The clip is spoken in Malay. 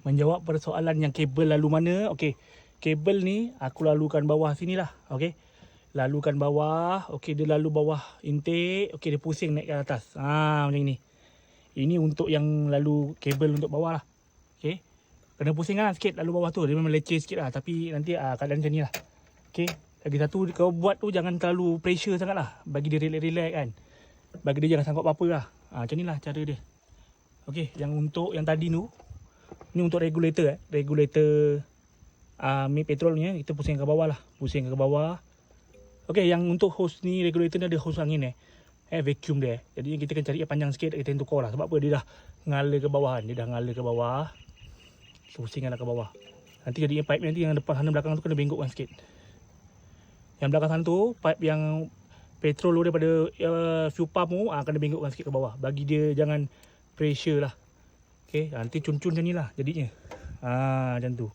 menjawab persoalan yang kabel lalu mana. Okey, kabel ni aku lalukan bawah sini lah. Okey, lalukan bawah. Okey, dia lalu bawah intake. Okey, dia pusing naik ke atas. Macam ni. Ini untuk yang lalu kabel untuk bawah lah. Okey, kena pusing lah sikit lalu bawah tu. Dia memang leceh sikit lah, tapi nanti keadaan macam ni lah. Okey, lagi satu kau buat tu jangan terlalu pressure sangat lah. Bagi dia relax-relax kan. Bagi dia jangan sangkut apa-apa lah. Macam ni lah cara dia. Okey, yang untuk yang tadi tu, ni untuk regulator regulator mid petrol ni kita pusing ke bawah lah. Pusing ke bawah. Okey, yang untuk hose ni, regulator ni ada hose angin vacuum dia. Jadi kita kena cari yang panjang sikit, kita tukar lah. Sebab apa? Dia dah ngalir ke bawah kan. Dia dah ngalir ke bawah. Pusingkan lah ke bawah. Nanti jadi pipe nanti yang depan sana belakang tu kena bengkokkan sikit. Yang belakang sana tu, pipe yang petrol tu daripada fuel pump tu kena bengkokkan sikit ke bawah. Bagi dia jangan pressure lah. Okey, nanti cun-cun macam ni lah jadinya. Macam tu.